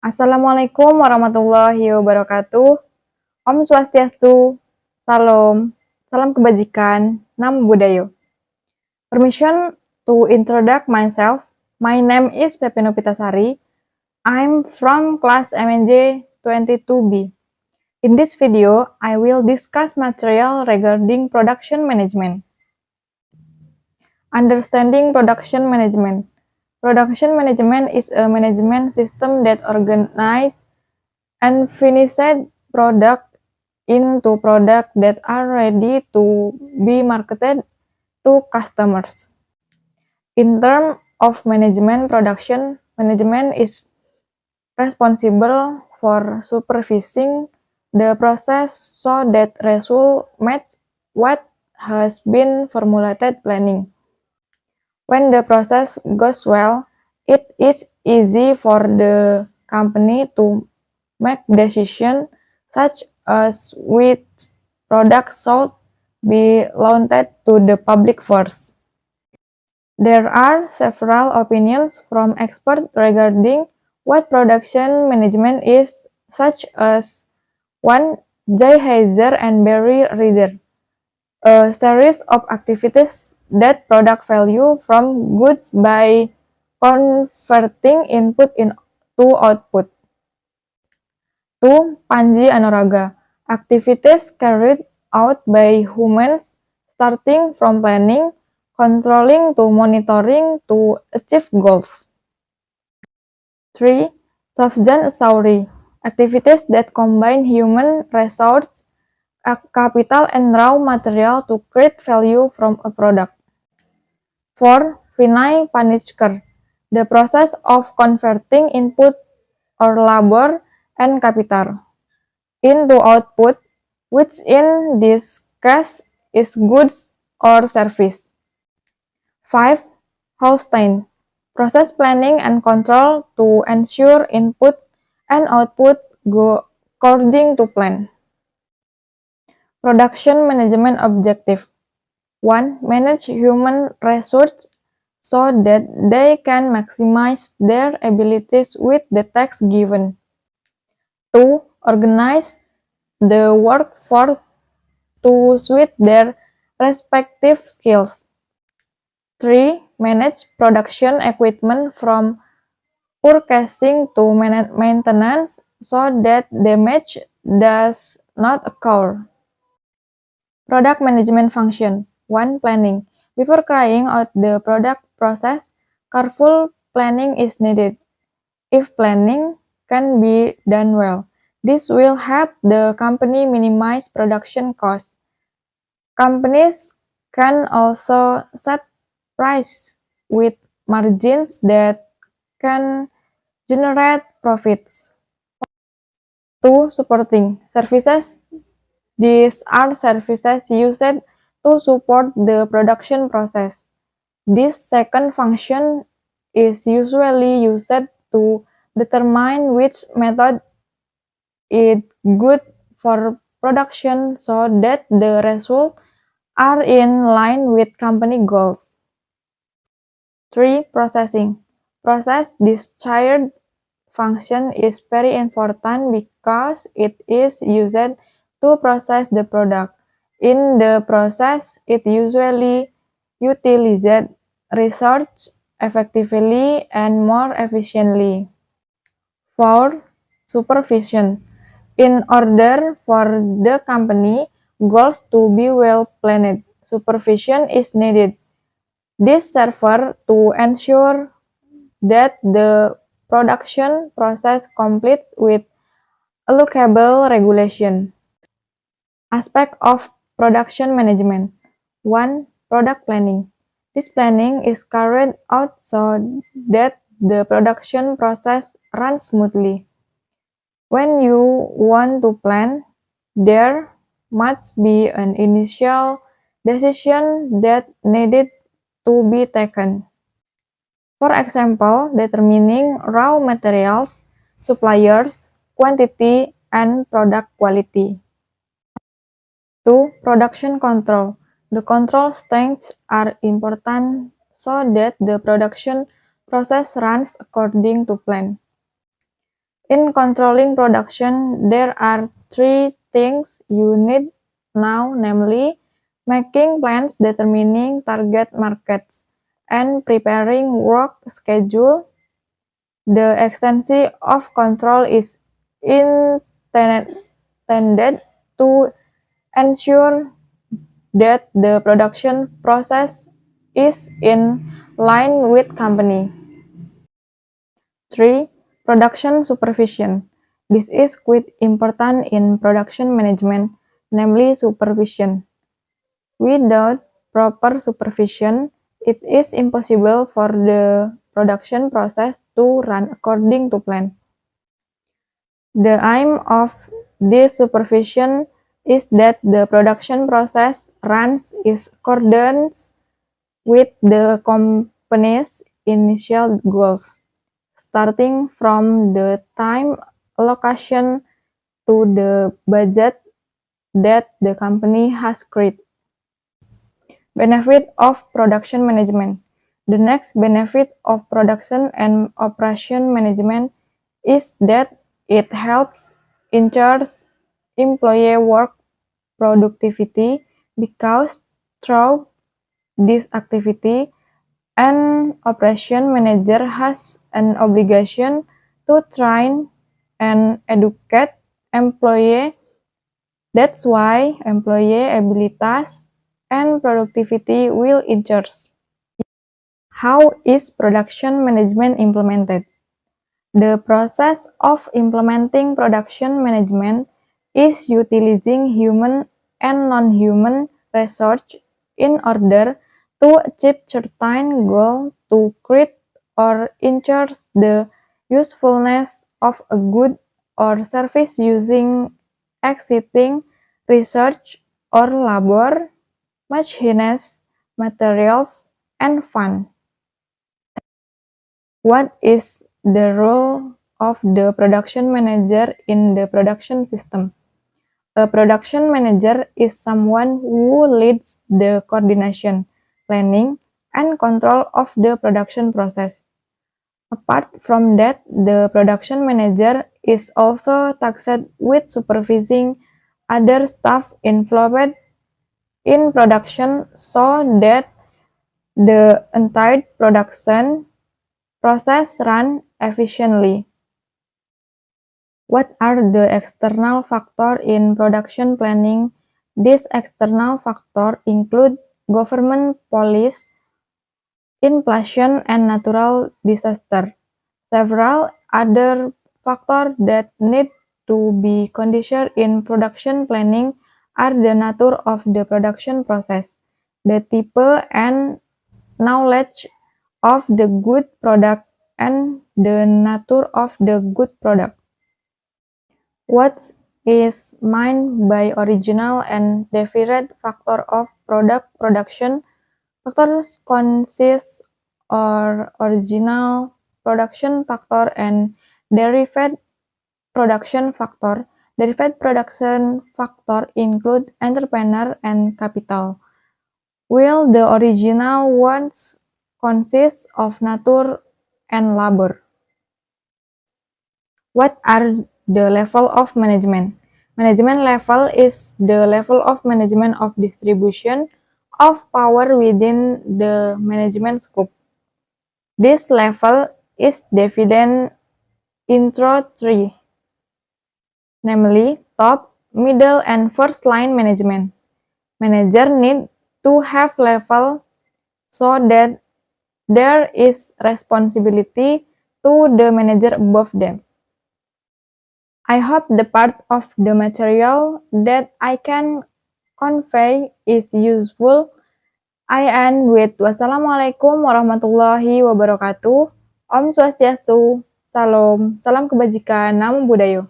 Assalamualaikum warahmatullahi wabarakatuh. Om Swastiastu, Salam, Salam Kebajikan, Namo Buddhaya. Permission to introduce myself. My name is Pepe Nopitasari. I'm from class MNJ 22B. In this video, I will discuss material regarding production management. Understanding production management. Production management is a management system that organizes and finished product into products that are ready to be marketed to customers. In terms of management, production management is responsible for supervising the process so that results match what has been formulated planning. When the process goes well, it is easy for the company to make decisions such as which products should be launched to the public first. There are several opinions from experts regarding what production management is, such as 1. J. Heiser and Barry Reeder, a series of activities that product value from goods by converting input into output. 2. Panji Anuraga, activities carried out by humans starting from planning, controlling to monitoring to achieve goals. 3. Sofjan Sauri, activities that combine human resource, capital and raw material to create value from a product. 4. Vinay Panichkar, the process of converting input or labor and capital into output, which in this case is goods or service. 5. Holstein, process planning and control to ensure input and output go according to plan. Production management objective. 1. Manage human resources so that they can maximize their abilities with the tasks given. 2. Organize the workforce to suit their respective skills. 3. Manage production equipment from purchasing to maintenance so that damage does not occur. Product management function. 1. Planning. Before carrying out the product process, careful planning is needed. If planning can be done well, this will help the company minimize production costs. Companies can also set prices with margins that can generate profits. 2. Supporting services. These are services used to support the production process. This second function is usually used to determine which method is good for production so that the results are in line with company goals. 3. Processing. Process discharge function is very important because it is used to process the product. In the process, it usually utilizes research effectively and more efficiently. 4. Supervision. In order for the company goals to be well planned, supervision is needed. This serves to ensure that the production process completes with allocable regulation. Aspect of production management. 1. Product planning. This planning is carried out so that the production process runs smoothly. When you want to plan, there must be an initial decision that needed to be taken. For example, determining raw materials, suppliers, quantity, and product quality. 2. Production control. The control steps are important so that the production process runs according to plan. In controlling production, there are three things you need now, namely making plans, determining target markets, and preparing work schedule. The extension of control is intended to ensure that the production process is in line with company. 3. Production supervision. This is quite important in production management, namely supervision. Without proper supervision, it is impossible for the production process to run according to plan. The aim of this supervision is that the production process runs in accordance with the company's initial goals, starting from the time allocation to the budget that the company has created. Benefit of production management. The next benefit of production and operation management is that it helps ensures employee work productivity because through this activity, an operation manager has an obligation to train and educate employee. That's why employee abilities and productivity will ensures. How is production management implemented? The process of implementing production management is utilizing human and non-human research in order to achieve certain goal to create or ensure the usefulness of a good or service using existing research or labor, machines, materials, and fund. What is the role of the production manager in the production system? A production manager is someone who leads the coordination, planning, and control of the production process. Apart from that, the production manager is also tasked with supervising other staff involved in production so that the entire production process runs efficiently. What are the external factors in production planning? These external factors include government policy, inflation, and natural disaster. Several other factors that need to be considered in production planning are the nature of the production process, the type and knowledge of the good product, and the nature of the good product. What is meant by original and derived factor of product production? Factors consist of original production factor and derived production factor. Derived production factor include entrepreneur and capital, while the original ones consist of nature and labor. What are the level of management? Management level is the level of management of distribution of power within the management scope. This level is divided into three, namely top, middle, and first line management. Manager need to have level so that there is responsibility to the manager above them. I hope the part of the material that I can convey is useful. I end with wassalamualaikum warahmatullahi wabarakatuh. Om Swastiastu, Salam, salam kebajikan, Namo Buddhaya.